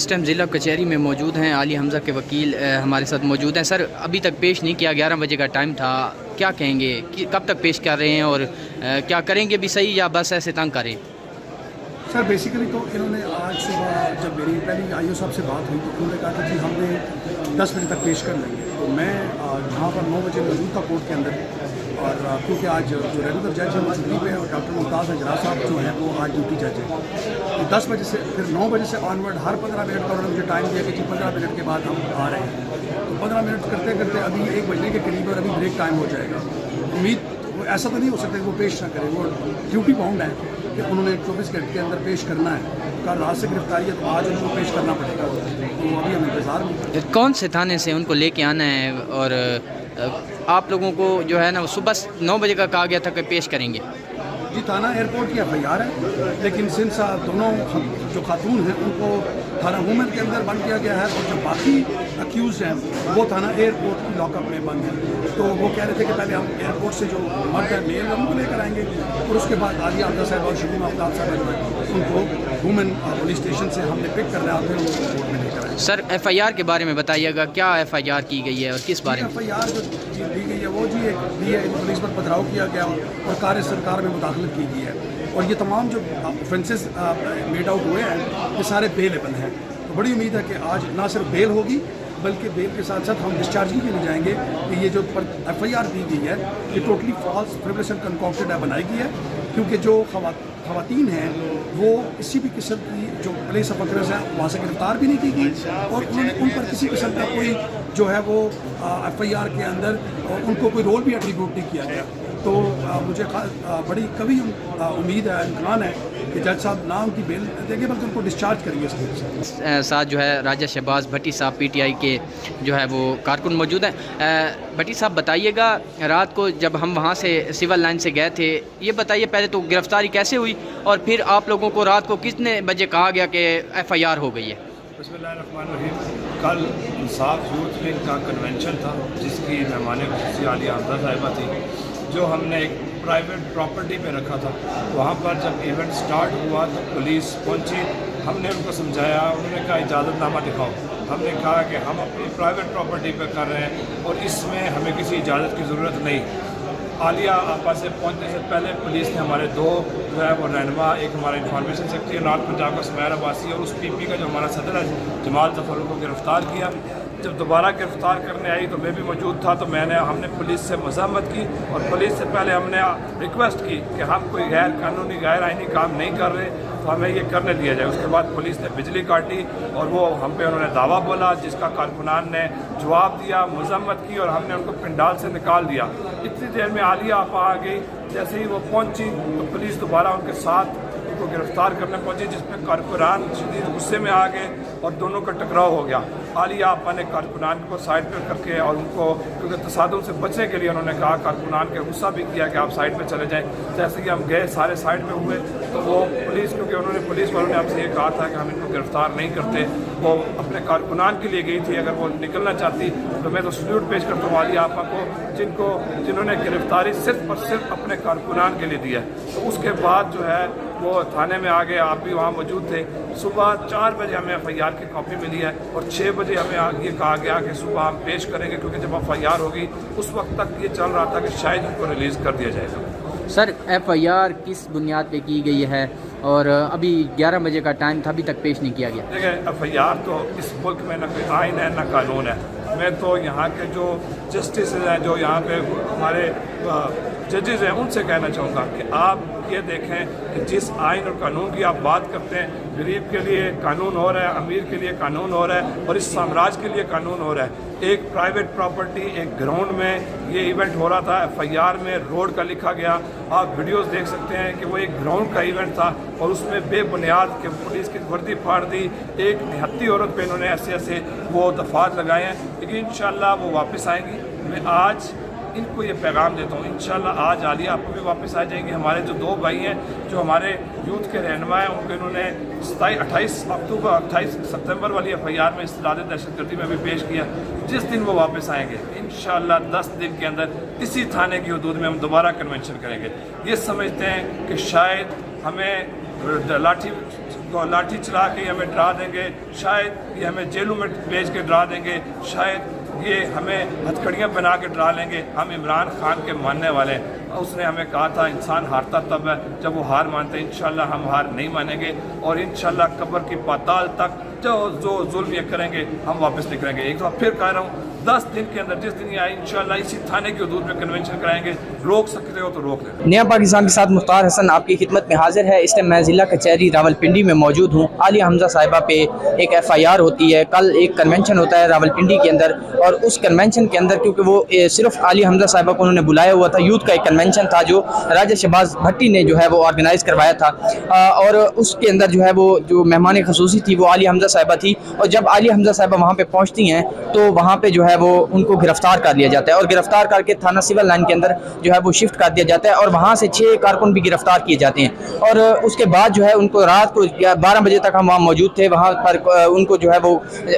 اس time ضلع کچہری میں موجود ہیں، علی حمزہ کے وکیل ہمارے ساتھ موجود ہیں۔ سر ابھی تک پیش نہیں کیا، 11 بجے کا ٹائم تھا، کیا کہیں گے کہ کب تک پیش کر رہے ہیں اور کیا کریں گے بھی صحیح یا بس ایسے تنگ کریں؟ سر بیسیکلی تو انہوں نے آج صبح جب میری پہلی آئی او صاحب سے بات ہوئی تو انہوں نے کہا کہ جی ہم نے 10 بجے تک پیش کر لیں گے، تو میں یہاں پر 9 بجے موجود تھا کورٹ کے اندر، اور کیونکہ آج جو ریگولر جج ہے وہ چھٹی پہ ہے اور ڈاکٹر ممتاز اجرا صاحب جو ہیں وہ آج ڈیوٹی جج ہیں، تو 10 بجے سے پھر 9 بجے سے آنورڈ ہر 15 منٹ کا انہوں نے مجھے ٹائم دیا کہ جی 15 منٹ کے بعد ہم آ رہے ہیں، تو 15 منٹ کرتے کرتے ابھی 1 بجنے کے قریب اور ابھی بریک ٹائم ہو جائے گا۔ امید ایسا تو نہیں ہو سکتا کہ وہ پیش نہ کریں، وہ ڈیوٹی باؤنڈ ہے کہ انہوں نے 24 گھنٹے کے اندر پیش کرنا ہے، کل رات سے گرفتاری ہے تو آج ان کو پیش کرنا پڑے گا، تو ابھی ہم انتظار میں۔ کون سے تھانے سے ان کو لے کے آنا ہے اور آپ لوگوں کو جو ہے نا وہ صبح 9 بجے کا کہا گیا تھا کہ پیش کریں گے؟ جی تھانہ ایئرپورٹ کی FIR ہے، لیکن سندھ صاحب دونوں جو خاتون ہیں ان کو تھانہ وومن کے اندر بند کیا گیا ہے، اور جو باقی اکیوز ہیں وہ تھانہ ایئرپورٹ کی لاک اپ میں بند ہیں، تو وہ کہہ رہے تھے کہ پہلے ہم ایئرپورٹ سے جو مرد ہے میل ان کو لے کر آئیں گے، اور اس کے بعد عالیہ عبدہ صاحب اور شبیم آفتاب صاحب جو ہے ان کو وومن پولیس اسٹیشن سے ہم نے پک کرنا ہے اور پھر ان کو کورٹ میں لے کر آئیں گے۔ سر FIR کے بارے میں بتائیے گا، کیا FIR کی گئی ہے اور کس بارے میں؟ FIR جو دی گئی ہے وہ جی ایک پولیس پر پتھراؤ کیا گیا اور کار سرکار میں مداخلت کی گئی ہے، اور یہ تمام جو آفینسز میڈ آؤٹ ہوئے ہیں یہ سارے بیلیبل ہیں، تو بڑی امید ہے کہ آج نہ صرف بیل ہوگی بلکہ بیل کے ساتھ ساتھ ہم ڈسچارجنگ کے لیے جائیں گے کہ یہ جو FIR دی گئی ہے یہ ٹوٹلی فالس فیبریشن کنکاکٹڈ ہے، بنائی گئی ہے، کیونکہ جو خواتین ہیں وہ کسی بھی قسم کی جو پولیس افسرز ہیں وہاں سے گرفتار بھی نہیں کی گئی، اور انہوں نے ان پر کسی قسم کا کوئی جو ہے وہ FIR کے اندر ان کو کوئی رول بھی ایٹریبیوٹ نہیں کیا گیا، تو مجھے بڑی کبھی امید ہے، امکان ہے کہ جج صاحب نہ ان کی بیل دیں گے بلکہ ان کو ڈسچارج کریں گے اس کے ساتھ جو ہے راجہ شہباز بھٹی صاحب PTI کے جو ہے وہ کارکن موجود ہیں۔ بھٹی صاحب بتائیے گا، رات کو جب ہم وہاں سے سول لائن سے گئے تھے، یہ بتائیے پہلے تو گرفتاری کیسے ہوئی اور پھر آپ لوگوں کو رات کو کتنے بجے کہا گیا کہ FIR ہو گئی ہے؟ بسم اللہ الرحمن الرحیم۔ کل انصاف یوتھ ونگ کا کنونشن تھا جس کی مہمان خصوصی عالیہ حمزہ صاحبہ تھی، جو ہم نے ایک پرائیویٹ پراپرٹی پہ رکھا تھا۔ وہاں پر جب ایونٹ سٹارٹ ہوا تو پولیس پہنچی، ہم نے ان کو سمجھایا، انہوں نے کہا اجازت نامہ دکھاؤ، ہم نے کہا کہ ہم اپنی پرائیویٹ پراپرٹی پہ کر رہے ہیں اور اس میں ہمیں کسی اجازت کی ضرورت نہیں۔ عالیہ آپا سے پہنچنے سے پہلے پولیس نے ہمارے 2 جو ہے وہ رہنما، ایک ہمارا انفارمیشن سیکرٹری نارتھ پنجاب کا سمیر عباسی اور اس PP کا جو ہمارا صدر ہے جمال ظفر کو گرفتار کیا۔ جب دوبارہ گرفتار کرنے آئی تو میں بھی موجود تھا، تو ہم نے پولیس سے مذمت کی اور پولیس سے پہلے ہم نے ریکویسٹ کی کہ ہم کوئی غیر قانونی غیر آئینی کام نہیں کر رہے تو ہمیں یہ کرنے دیا جائے۔ اس کے بعد پولیس نے بجلی کاٹی اور وہ ہم پہ انہوں نے دعویٰ بولا، جس کا کارکنان نے جواب دیا، مذمت کی اور ہم نے ان کو پنڈال سے نکال دیا۔ اتنی دیر میں عالیہ آپا آ گئی، جیسے ہی وہ پہنچی تو پولیس دوبارہ ان کے ساتھ ان کو گرفتار کرنے پہنچی، جس میں کارکنان شدید غصے میں آ گئے اور دونوں کا ٹکراؤ ہو گیا۔ عالیہ آپا نے کارکنان کو سائڈ پہ کر کے اور ان کو کیونکہ تصادم سے بچنے کے لیے انہوں نے کہا، کارکنان کے غصہ بھی کیا کہ آپ سائڈ پہ چلے جائیں۔ جیسے کہ ہم گئے سارے سائڈ پہ ہوئے تو وہ پولیس، کیونکہ انہوں نے پولیس والوں نے آپ سے یہ کہا تھا کہ ہم ان کو گرفتار نہیں کرتے، وہ اپنے کارکنان کے لیے گئی تھی، اگر وہ نکلنا چاہتی تو میں تو سلیوٹ پیش کرتا ہوں عالیہ آپا کو جنہوں نے گرفتاری صرف اور صرف اپنے کارکنان کے لیے دی ہے۔ تو اس کے بعد جو ہے وہ تھانے میں آ گئے، آپ بھی وہاں موجود تھے۔ صبح 4 بجے ہمیں FIR کی کاپی ملی ہے اور 6 بجے ہمیں یہ کہا گیا کہ صبح ہم پیش کریں گے، کیونکہ جب FIR ہوگی اس وقت تک یہ چل رہا تھا کہ شاید ان کو ریلیز کر دیا جائے گا۔ سر FIR کس بنیاد پہ کی گئی ہے اور ابھی 11 بجے کا ٹائم تھا، ابھی تک پیش نہیں کیا گیا؟ دیکھیں FIR تو اس ملک میں نہ کوئی آئین ہے نہ قانون ہے۔ میں تو یہاں کے جو جسٹسز ہیں، جو یہاں پہ ہمارے ججز ہیں، ان سے کہنا چاہوں گا کہ آپ یہ دیکھیں کہ جس آئین اور قانون کی آپ بات کرتے ہیں، غریب کے لیے قانون ہو رہا ہے، امیر کے لیے قانون ہو رہا ہے اور اس سامراج کے لیے قانون ہو رہا ہے۔ ایک پرائیویٹ پراپرٹی، ایک گراؤنڈ میں یہ ایونٹ ہو رہا تھا، FIR میں روڈ کا لکھا گیا، آپ ویڈیوز دیکھ سکتے ہیں کہ وہ ایک گراؤنڈ کا ایونٹ تھا اور اس میں بے بنیاد کہ پولیس کی وردی پھاڑ دی، ایک نہتی عورت پہ انہوں نے ایسے وہ دفعات لگائے ہیں، لیکن انشاءاللہ وہ واپس آئیں گی۔ میں آج ان کو یہ پیغام دیتا ہوں، انشاءاللہ آج عالیہ آپ کو بھی واپس آ جائیں گے۔ ہمارے جو 2 بھائی ہیں جو ہمارے یوتھ کے رہنما ہیں، ان کو انہوں نے 28 ستمبر والی FIR میں اصطلاح دہشت گردی میں بھی پیش کیا۔ جس دن وہ واپس آئیں گے انشاءاللہ 10 دن کے اندر اسی تھانے کی حدود میں ہم دوبارہ کنونشن کریں گے۔ یہ سمجھتے ہیں کہ شاید ہمیں لاٹھی लाठी चला के हमें डरा देंगे, शायद ये हमें जेलों में भेज के डरा देंगे, शायद ये हमें हथकड़ियाँ बना के डरा लेंगे। हम इमरान खान के मानने वाले हैं। उसने हमें कहा था इंसान हारता तब है जब वो हार मानते हैं। इंशाल्लाह हम हार नहीं मानेंगे और इंशाल्लाह कब्र की पाताल तक जो जुल्म ये करेंगे हम वापस नहीं करेंगे। एक बार फिर कह रहा हूँ 10 दिन के अंदर जिस दिन ये आए इंशाल्लाह इसी थाने की हदूद में कन्वेंशन कराएंगे। रोक सकते हो तो रोक लें। नया पाकिस्तान के साथ मुख्तार हसन आपकी खिदमत में हाजिर है। इस टाइम मैं ज़िला कचहरी रावलपिंडी में मौजूद हूँ। आलिया हमजा साहिबा पे एक FIR होती है। कल एक कन्वेंशन होता है रावलपिंडी के अंदर और उस कन्वेंशन के अंदर क्योंकि वो सिर्फ आलिया हमजा साहिबा को उन्होंने बुलाया हुआ था, यूथ का एक कन्वेंशन था जो राजा शहबाज भट्टी ने जो है वो ऑर्गेनाइज़ करवाया था और उसके अंदर जो है वो जो मेहमान खसूसी थी वो आलिया हमजा साहिबा थी। और जब आलिया हमजा साहिबा वहाँ पे पहुँचती हैं तो वहाँ पे जो है वो उनको गिरफ्तार कर लिया जाता है और गिरफ्तार करके थाना सिविल लाइन के अंदर जो है वो शिफ्ट कर दिया जाता है और वहाँ से 6 कारकुन भी गिरफ्तार किए जाते हैं। और उसके बाद जो है उनको रात को 12 बजे तक हम वहाँ मौजूद थे। वहाँ पर उनको जो है वो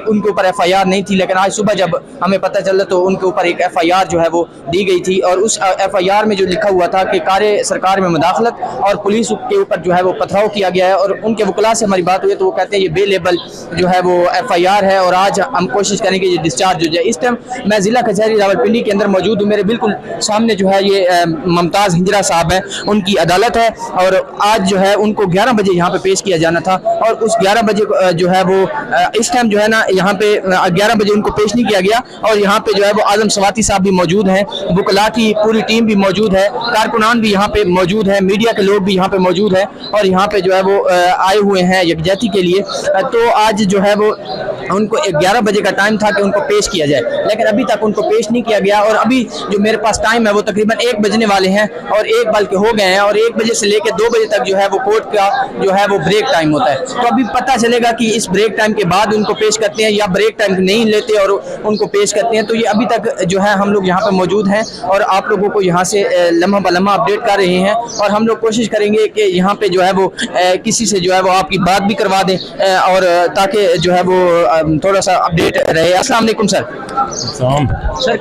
उनके ऊपर FIR नहीं थी, लेकिन आज सुबह जब हमें पता चला तो उनके ऊपर एक FIR जो है वो दी गई थी और उस FIR में जो लिखा हुआ था कि कार्य सरकार में मुदाखलत और पुलिस के ऊपर जो है वो पथराव किया गया है। और उनके वकला से हमारी बात हुई तो वो कहते हैं ये बेलेबल जो है वो FIR है और आज हम कोशिश करेंगे ये डिस्चार्ज हो जाए। इस टाइम मैं ज़िला कचहरी रावलपिंडी के अंदर मौजूद हूँ। मेरे बिल्कुल सामने जो है ये मुमताज़ हिजरा साहब हैं, उनकी अदालत है और आज जो है उनको 11 बजे यहाँ पे पेश किया जाना था और उस 11 बजे जो है वो इस टाइम जो है ना यहाँ पे 11 बजे उनको पेश नहीं किया गया और यहाँ पे जो है वो आजम सवाती साहब भी मौजूद हैं, वकला की पूरी टीम भी मौजूद है, कारकुनान भी यहाँ पे मौजूद है, मीडिया के लोग भी यहाँ पे मौजूद है और यहाँ पे जो है वो आए हुए हैं यकजहती के लिए। तो आज जो है वो उनको 11 बजे का टाइम था कि उनको पेश किया जाए, लेकिन अभी तक उनको पेश नहीं किया गया और अभी जो मेरे पास टाइम है वो तकरीबन 1 बजने वाले हैं और 1 बल्कि हो गए हैं और 1 बजे से लेकर 2 बजे तक जो है वो कोर्ट का जो है वो ब्रेक टाइम होता है। तो अभी पता चलेगा कि इस ब्रेक टाइम के बाद उनको पेश करते हैं या ब्रेक टाइम नहीं लेते और उनको पेश करते हैं। तो ये अभी तक जो है हम लोग यहाँ पर मौजूद हैं और आप लोगों को यहाँ से लम्हा ब लम्हा अपडेट कर रहे हैं और हम लोग कोशिश करेंगे कि यहाँ पे जो है वो किसी से जो है वो आपकी बात भी करवा दें और ताकि जो है वो थोड़ा सा अपडेट रहे। अस्सलाम वालेकुम सर। सर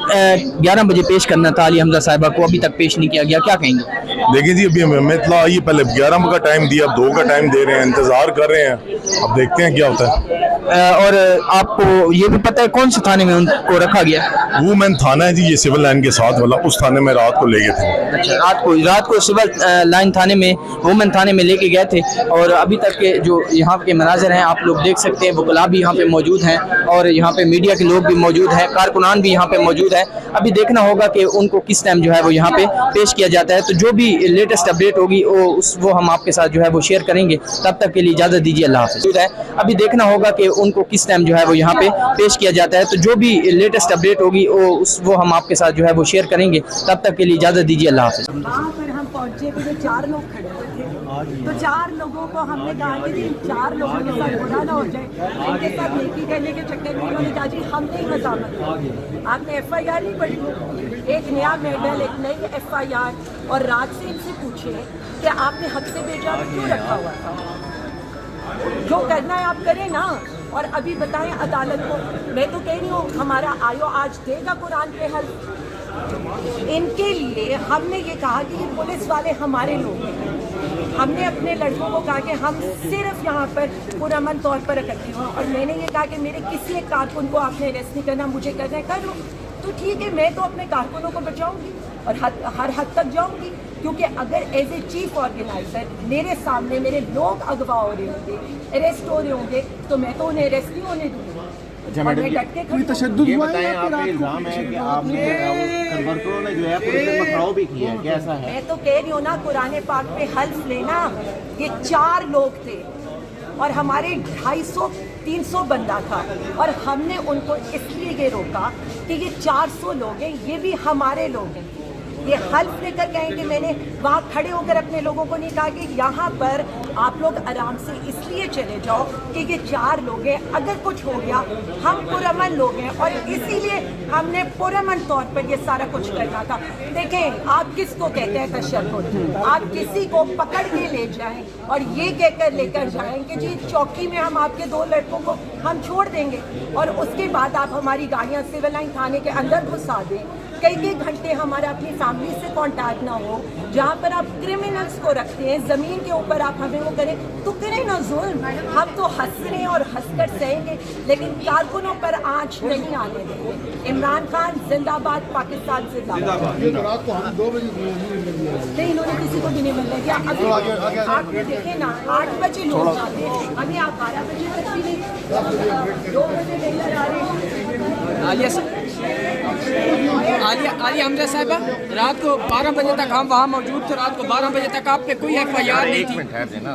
11 बजे पेश करना था आलिया हमजा साहिबा को, अभी तक पेश नहीं किया गया, क्या कहेंगे? देखिए जी अभी हमें इतना आइए, पहले 11 का टाइम दिया, अब 2 का टाइम दे रहे हैं, इंतजार कर रहे हैं, अब देखते हैं क्या होता है। और आपको ये भी पता है कौन से थाने में उनको रखा गया? वुमेन थाना है जी, ये सिविल लाइन के साथ वाला, उस थाने में रात को ले गए थे। अच्छा, रात को सिविल लाइन थाने में वुमेन थाने में लेके गए थे और अभी तक के जो यहाँ के मनाजर हैं आप लोग देख सकते हैं। वकला भी यहाँ पे मौजूद हैं और यहाँ पे मीडिया के लोग भी मौजूद हैं, कारकुनान भी यहाँ पे मौजूद हैं। अभी देखना होगा कि उनको किस टाइम जो है वो यहाँ पे पेश किया जाता है। तो जो भी लेटेस्ट अपडेट होगी वो हम आपके साथ जो है वो शेयर करेंगे। तब तक के लिए इजाज़त दीजिए, अल्लाह हाफ़िज़। अभी देखना होगा कि उनको किस टाइम जो है वो यहाँ पे पेश किया जाता है। तो जो भी लेटेस्ट अपडेट होगी वो हम आपके साथ जो है वो शेयर करेंगे। तब तक के लिए इजाज़त दीजिए, अल्लाह हाफ़िज़। वहाँ पर हम पहुँचे तो 4 लोग खड़े हुए थे, तो 4 लोगों को हमने कहा कि इन 4 लोगों के साथ बुरा ना हो जाए, इनके साथ नेकी करने के चक्कर में उन्होंने कहा जी हम नहीं मजामत, आपने FIR नहीं पढ़ी, एक नया मेडल, एक नई FIR और रात से इनसे पूछे कि आपने हक से बेजा क्यों रखा हुआ था, जो करना है आप करें ना। और अभी बताएं अदालत को, मैं तो कह रही हूँ हमारा आयो आज देगा कुरान पे हल। इनके लिए हमने ये कहा कि ये पुलिस वाले हमारे लोग हैं। हमने अपने लड़कों को कहा कि हम सिर्फ यहाँ पर पुरअमन तौर पर इकट्ठे हों और मैंने ये कहा कि मेरे किसी एक कारकुन को आपने अरेस्ट नहीं करना, मुझे करना है करो। तो ठीक है, मैं तो अपने कारकुनों को बचाऊंगी और हर हद तक जाऊंगी, क्योंकि अगर एज ए चीफ ऑर्गेनाइजर मेरे सामने मेरे लोग अगवा हो रहे होंगे, अरेस्ट हो रहे होंगे, तो मैं तो उन्हें अरेस्ट नहीं होने दूंगी। और मैं डट के खड़ी हूं। ये बताएं, आप पे इल्जाम है कि आपने वर्करों ने जो है पुलिस में पथराव भी किया है, कैसा है? मैं तो कह रही हूँ ना, कुरान पाक पे हल्फ लेना। ये 4 लोग थे और हमारे 250-300 बंदा था और हमने उनको इसलिए ये रोका कि ये 400 लोग हैं, ये भी हमारे लोग हैं। ये हल्फ लेकर कहें कि मैंने वहाँ खड़े होकर अपने लोगों को नहीं कहा कि यहाँ पर आप लोग आराम से इसलिए चले जाओ कि ये 4 लोग हैं, अगर कुछ हो गया हम पुरअमन लोग हैं और इसीलिए हमने पुरअमन तौर पर ये सारा कुछ करना था। देखें, आप किसको कहते हैं तशद्दुद? आप किसी को पकड़ के ले जाएं और ये कहकर लेकर जाएं कि जी चौकी में हम आपके 2 लड़कों को हम छोड़ देंगे और उसके बाद आप हमारी गाड़ियाँ सिविल लाइन थाने के अंदर घुसा दें, कई घंटे हमारा अपनी फैमिली से कांटेक्ट ना हो, जहाँ पर आप क्रिमिनल्स को रखते हैं, ज़मीन के ऊपर आप हमें वो करें तो करें ना जुल्म। हम तो हंस रहे हैं और हंसकर सहेंगे, लेकिन कारकुनों पर आँच नहीं आने देंगे। इमरान खान जिंदाबाद, पाकिस्तान जिंदाबाद। नहीं, इन्होंने किसी को भी नहीं मिलने दिया। अभी आप देखें ना, 8 बजे लोग जाते हैं, अभी आप 12 बजे तक भी नहीं, 2 बजे लेकर आ रहे हैं। आलिया हमजा साहिबा, रात को 12 बजे तक हम वहाँ मौजूद थे। रात को 12 बजे तक आप पे कोई FIR नहीं थी।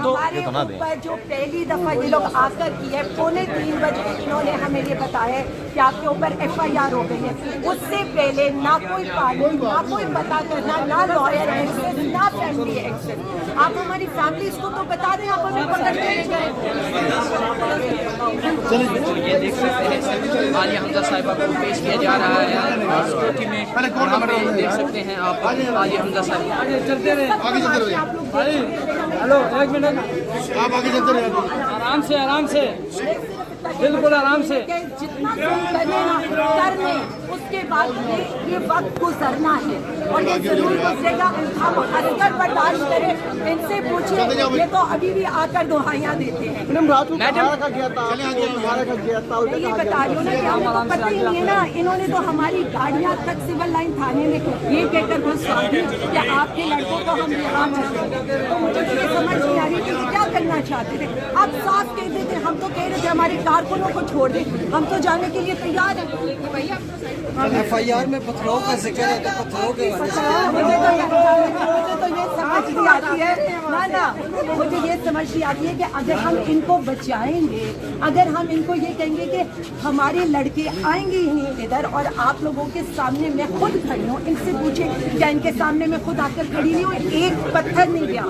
तो हमारे ऊपर जो पहली दफा ये लोग आकर की है, 2:45 बजे इन्होंने हमें ये बताया है कि आपके ऊपर FIR हो गई है। उससे पहले ना कोई कानून, ना कोई पता करना, ना लॉयर एक्सेस, ना फैमिली एक्सेस। आप हमारी फैमिलीज को तो बता दें, आप हमें पकड़ के ले गए। ये देख सकते हैं आलिया हमजा साहिबा को पेश किया जा रहा है कोर्ट में। यहाँ पे देख सकते हैं आप आलिया हमजा साहिबा। हेलो, एक मिनट, आप आगे चलते रहे, आराम से बिल्कुल आराम से। जितना कर लें, उसके बाद ये वक्त गुजरना है और ये जरूर गुजरेगा। हम असकर बर्दाश्त करें, इनसे पूछिए, ये तो अभी भी आकर दुहाइयाँ देते हैं। मैडम रात को तुम्हारा का गया था, तुम्हारा का गया था, मैं ये बता रही हूँ ना कि हमको पता ही नहीं है ना। इन्होंने तो हमारी गाड़ियाँ तक सिविल लाइन थाने में ये कहकर घुसवा दी कि आपके लड़कों को हम यहाँ चलते। तो मुझे तो ये समझ नहीं आ रही कि क्या करना चाहते थे। आप साफ कह देते, हम तो कह रहे थे हमारे कारकुनों को छोड़ दें, हम तो जाने के लिए तैयार हैं। भैया FIR में पत्थरों का जिक्र है, तो पत्थरों के मुझे तो ये समझ नहीं आती है ना, मुझे ये समझ नहीं आती है कि अगर हम इनको बचाएंगे, अगर हम इनको ये कहेंगे कि हमारे लड़के आएंगे ही नहीं इधर, और आप लोगों के सामने मैं खुद खड़ी हूँ, इनसे पूछे क्या इनके सामने मैं खुद आकर खड़ी नहीं हूँ, एक पत्थर नहीं गया।